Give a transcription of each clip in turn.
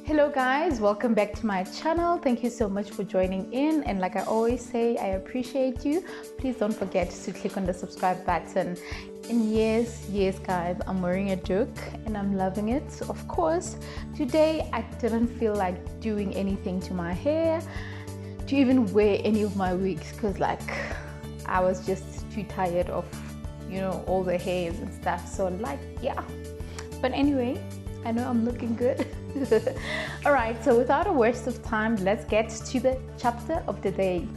Hello guys, welcome back to my channel. Thank you so much for joining in, and like I always say, I appreciate you. Please don't forget to click on the subscribe button. And yes guys, I'm wearing a duck and I'm loving it. Of course, today I didn't feel like doing anything to my hair, to even wear any of my wigs, because I was just too tired of all the hairs and stuff. So but anyway, I know I'm looking good. All right, so without a waste of time, let's get to the chapter of the day.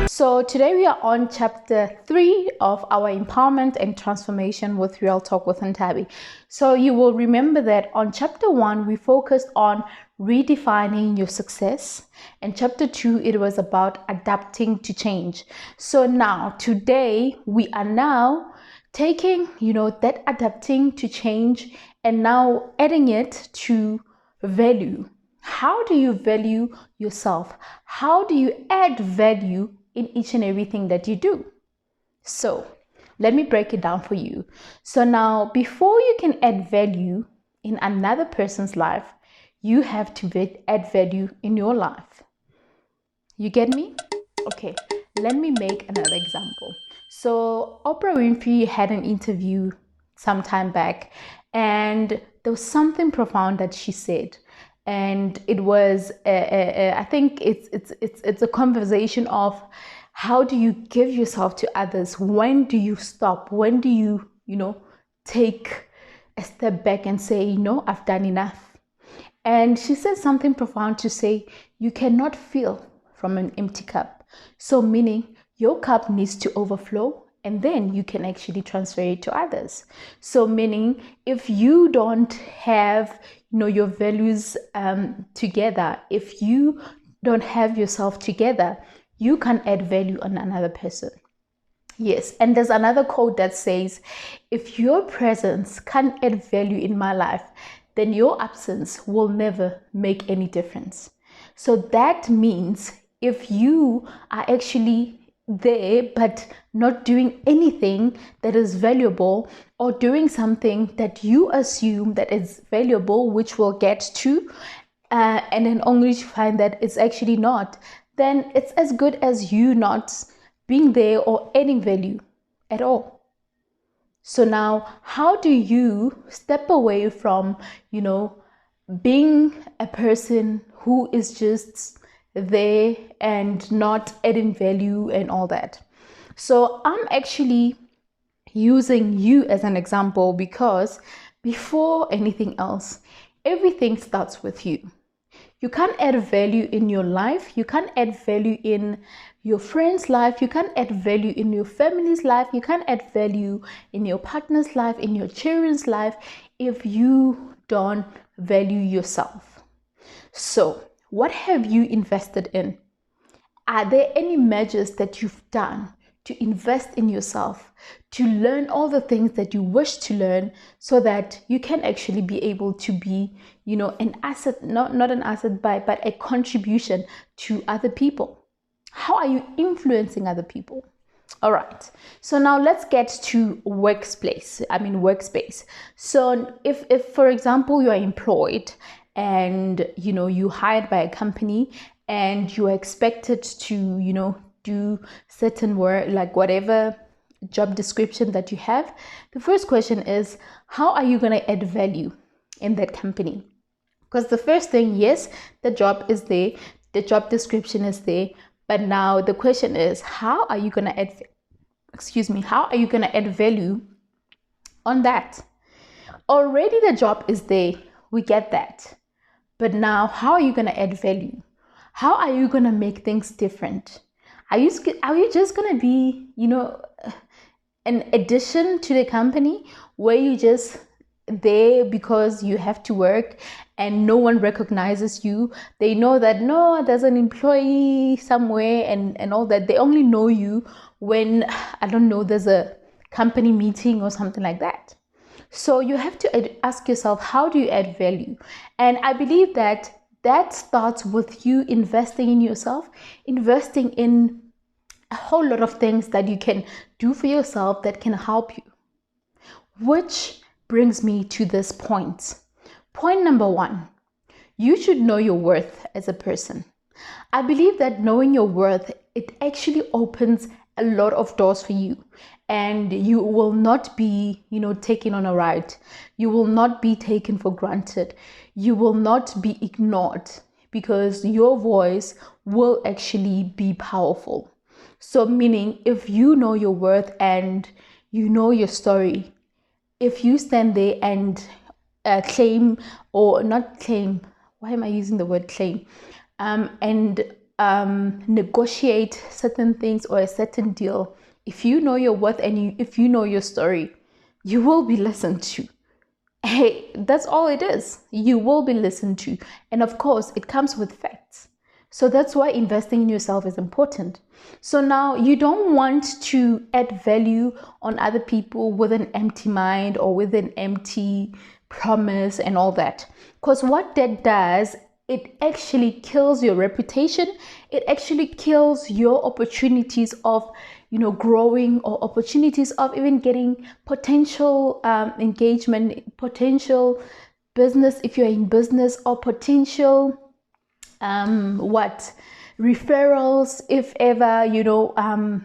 So today we are on chapter 3 of our empowerment and transformation with Real Talk with Ntabi. So you will remember that on chapter 1 we focused on redefining your success, and chapter 2 it was about adapting to change. So now today we are now taking that adapting to change and now adding it to value. How do you value yourself? How do you add value in each and everything that you do? So let me break it down for you. So now, before you can add value in another person's life, you have to add value in your life. You get me? Okay, let me make another example. So Oprah Winfrey had an interview some time back, and there was something profound that she said. And it was I think it's a conversation of how do you give yourself to others? When do you stop? When do you take a step back and say, I've done enough? And she said something profound to say, you cannot fill from an empty cup. So meaning your cup needs to overflow, and then you can actually transfer it to others. So meaning, if you don't have your values together, if you don't have yourself together, you can add value on another person. Yes, and there's another quote that says, if your presence can't add value in my life, then your absence will never make any difference. So that means if you are actually there but not doing anything that is valuable, or doing something that you assume that is valuable, which we'll get to, and then only to find that it's actually not, then it's as good as you not being there or adding value at all. So now, how do you step away from being a person who is just there and not adding value and all that? So I'm actually using you as an example, because before anything else, everything starts with you. You can't add value in your life, you can't add value in your friend's life, you can't add value in your family's life, you can't add value in your partner's life, in your children's life, if you don't value yourself. So what have you invested in? Are there any measures that you've done to invest in yourself, to learn all the things that you wish to learn, so that you can actually be able to be, an asset, not an asset, but a contribution to other people? How are you influencing other people? All right. So now let's get to workspace. So if for example, you are employed and you hired by a company, and you are expected to do certain work, like whatever job description that you have, the first question is, how are you going to add value in that company? Because the first thing, yes, the job is there, the job description is there, but now the question is, how are you going to add value on that? Already the job is there, we get that, but now how are you going to add value? How are you going to make things different? Are you just going to be, an addition to the company, where you just there because you have to work and no one recognizes you? They know that there's an employee somewhere and all that. They only know you when, I don't know, there's a company meeting or something like that. So you have to ask yourself, how do you add value? And I believe that starts with you investing in yourself, investing in a whole lot of things that you can do for yourself that can help you. Which brings me to this point. Point number 1, you should know your worth as a person. I believe that knowing your worth, it actually opens a lot of doors for you, and you will not be, taken on a ride. You will not be taken for granted. You will not be ignored, because your voice will actually be powerful. So meaning, if you know your worth and you know your story, if you stand there and claim, or not claim, why am I using the word claim? And negotiate certain things or a certain deal, if you know your worth and if you know your story, you will be listened to. Hey, that's all it is. You will be listened to. And of course, it comes with facts. So that's why investing in yourself is important. So now you don't want to add value on other people with an empty mind or with an empty promise and all that. Because what that does, it actually kills your reputation. It actually kills your opportunities of, growing, or opportunities of even getting potential engagement, potential business if you're in business, or potential referrals if ever,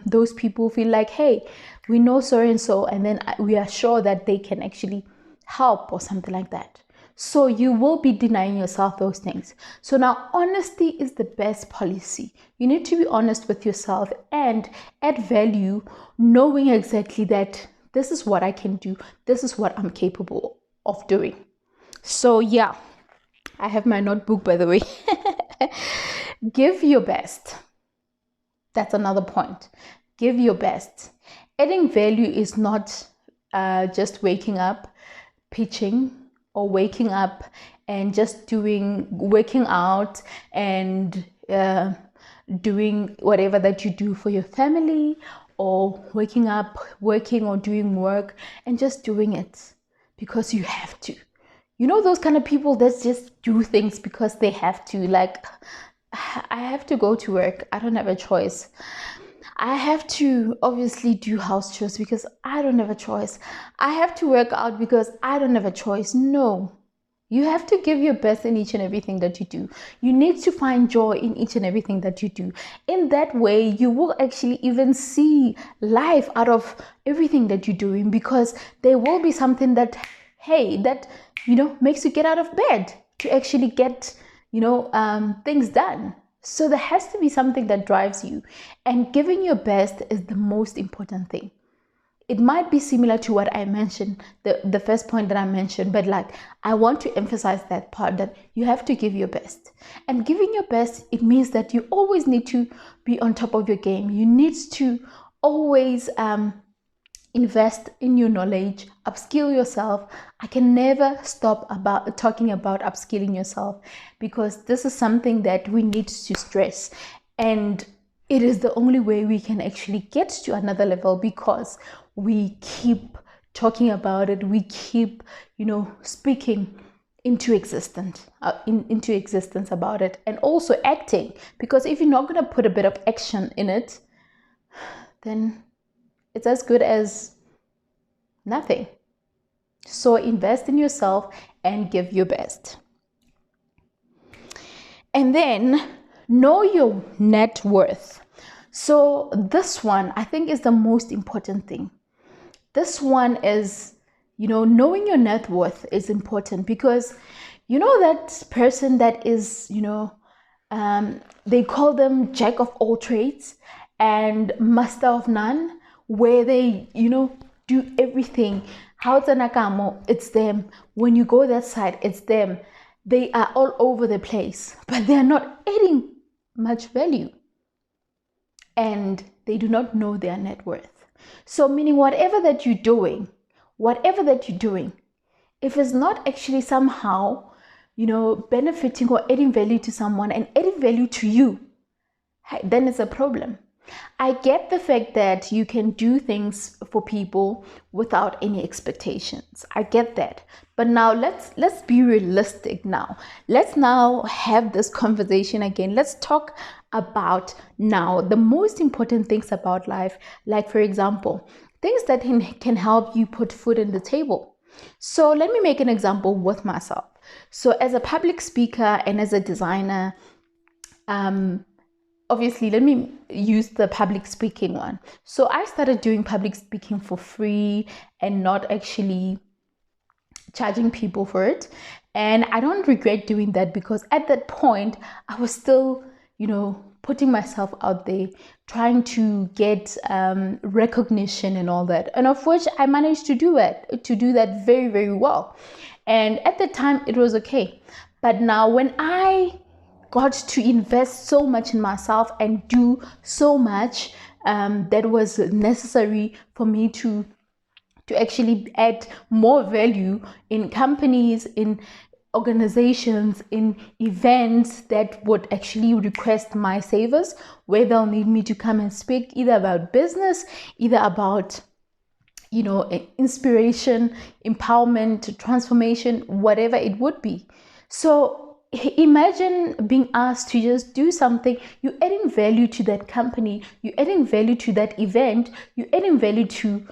those people feel like, hey, we know so and so, and then we are sure that they can actually help or something like that. So you will be denying yourself those things. So now honesty is the best policy. You need to be honest with yourself and add value, knowing exactly that this is what I can do. This is what I'm capable of doing. So yeah, I have my notebook, by the way. Give your best. That's another point. Give your best. Adding value is not just waking up, pitching, or waking up and just working out and doing whatever that you do for your family, or waking up, working or doing work and just doing it because you have to. Those kind of people that just do things because they have to. Like, I have to go to work. I don't have a choice. I have to obviously do house chores because I don't have a choice. I have to work out because I don't have a choice. No, you have to give your best in each and everything that you do. You need to find joy in each and everything that you do. In that way, you will actually even see life out of everything that you're doing, because there will be something that, hey, that, makes you get out of bed to actually get, things done. So there has to be something that drives you, and giving your best is the most important thing. It might be similar to what I mentioned, the first point that I mentioned, but like, I want to emphasize that part, that you have to give your best. And giving your best, it means that you always need to be on top of your game. You need to always invest in your knowledge, upskill yourself. I can never stop about talking about upskilling yourself, because this is something that we need to stress, and it is the only way we can actually get to another level, because we keep talking about it, we keep speaking into existence about it, and also acting, because if you're not going to put a bit of action in it, then it's as good as nothing. So invest in yourself and give your best. And then know your net worth. So this one, I think, is the most important thing. This one is, knowing your net worth is important, because that person that is, they call them jack of all trades and master of none, where they, do everything. How it's them. When you go that side, it's them. They are all over the place, but they are not adding much value, and they do not know their net worth. So meaning, whatever that you're doing, if it's not actually somehow, benefiting or adding value to someone and adding value to you, then it's a problem. I get the fact that you can do things for people without any expectations. I get that. But now let's be realistic now. Let's now have this conversation again. Let's talk about now the most important things about life, like for example, things that can help you put food on the table. So let me make an example with myself. So as a public speaker and as a designer, obviously, let me use the public speaking one. So I started doing public speaking for free and not actually charging people for it. And I don't regret doing that, because at that point, I was still, putting myself out there, trying to get recognition and all that. And of which I managed to do that very, very well. And at the time, it was okay. But now when I got to invest so much in myself and do so much that was necessary for me to actually add more value in companies, in organizations, in events that would actually request my savers, where they'll need me to come and speak either about business, either about inspiration, empowerment, transformation, whatever it would be. So imagine being asked to just do something. You're adding value to that company, you're adding value to that event, you're adding value to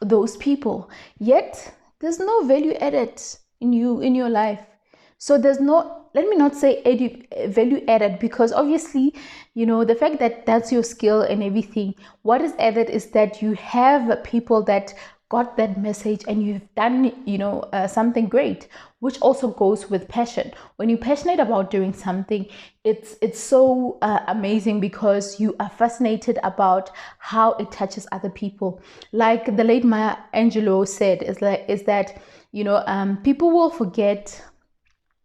those people, yet there's no value added in your life. So there's no, let me not say value added, because obviously the fact that that's your skill and everything, what is added is that you have people that got that message and you've done something great, which also goes with passion. When you're passionate about doing something, it's so amazing, because you are fascinated about how it touches other people. Like the late Maya Angelou said, is that people will forget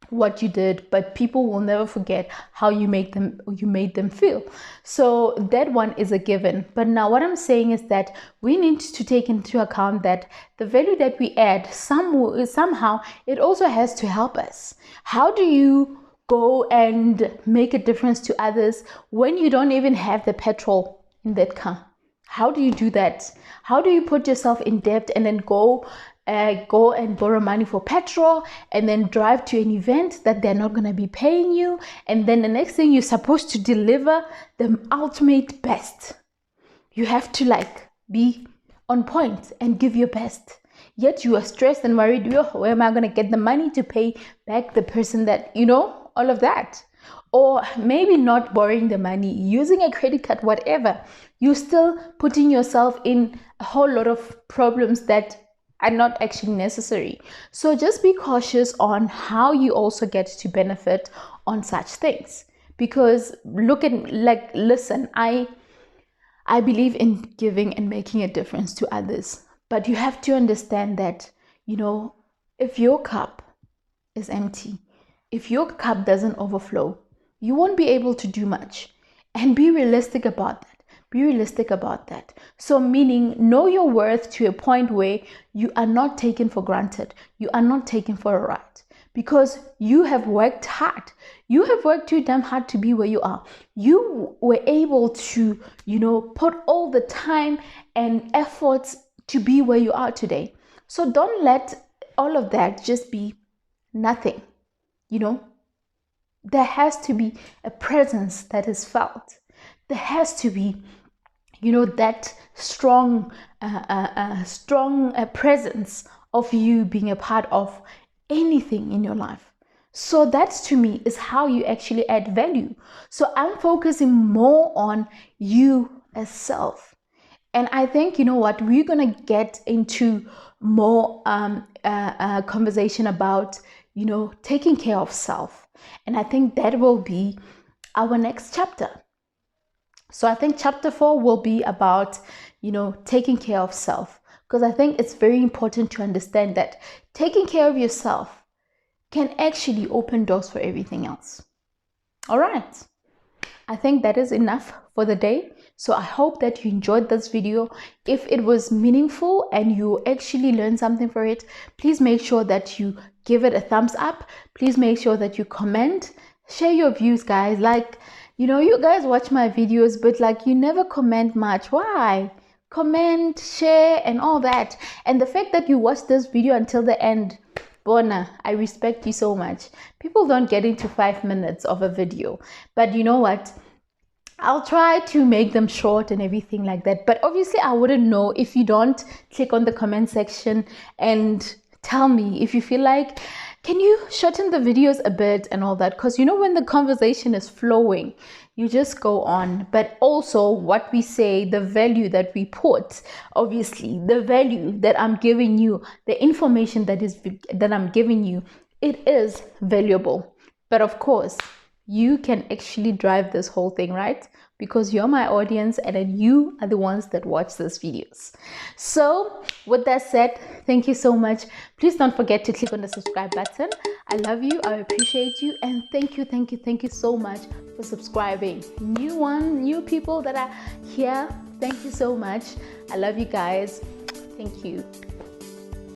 what you did, but people will never forget how you made them feel. So that one is a given. But now what I'm saying is that we need to take into account that the value that we add, somehow it also has to help us. How do you go and make a difference to others when you don't even have the petrol in that car? How do you do that? How do you put yourself in debt and then go and borrow money for petrol and then drive to an event that they're not going to be paying you, and then the next thing you're supposed to deliver the ultimate best? You have to be on point and give your best, yet you are stressed and worried, where am I going to get the money to pay back the person that all of that? Or maybe not borrowing the money, using a credit card, whatever. You're still putting yourself in a whole lot of problems that are not actually necessary. So just be cautious on how you also get to benefit on such things. Because listen, I believe in giving and making a difference to others. But you have to understand that, if your cup is empty, if your cup doesn't overflow, you won't be able to do much. And be realistic about that. So meaning, know your worth to a point where you are not taken for granted. You are not taken for a ride, because you have worked hard. You have worked too damn hard to be where you are. You were able to, put all the time and efforts to be where you are today. So don't let all of that just be nothing. There has to be a presence that is felt. There has to be that strong presence of you being a part of anything in your life. So that, to me, is how you actually add value. So I'm focusing more on you as self. And I think, we're going to get into more conversation about, taking care of self. And I think that will be our next chapter. So I think chapter 4 will be about, taking care of self, because I think it's very important to understand that taking care of yourself can actually open doors for everything else. All right. I think that is enough for the day. So I hope that you enjoyed this video. If it was meaningful and you actually learned something for it, please make sure that you give it a thumbs up. Please make sure that you comment, share your views, guys. You guys watch my videos, but you never comment much. Why? Comment, share, and all that. And the fact that you watch this video until the end, Bona, I respect you so much. People don't get into 5 minutes of a video, but you know what? I'll try to make them short and everything like that. But obviously, I wouldn't know if you don't click on the comment section and tell me if you feel like, can you shorten the videos a bit and all that? Because you know, when the conversation is flowing, you just go on. But also what we say, the value that we put, obviously, the value that I'm giving you, the information that I'm giving you, it is valuable. But of course, you can actually drive this whole thing, right? Because you're my audience and then you are the ones that watch these videos. So with that said, thank you so much. Please don't forget to click on the subscribe button. I love you, I appreciate you, and thank you so much for subscribing. New people that are here, thank you so much. I love you guys. Thank you.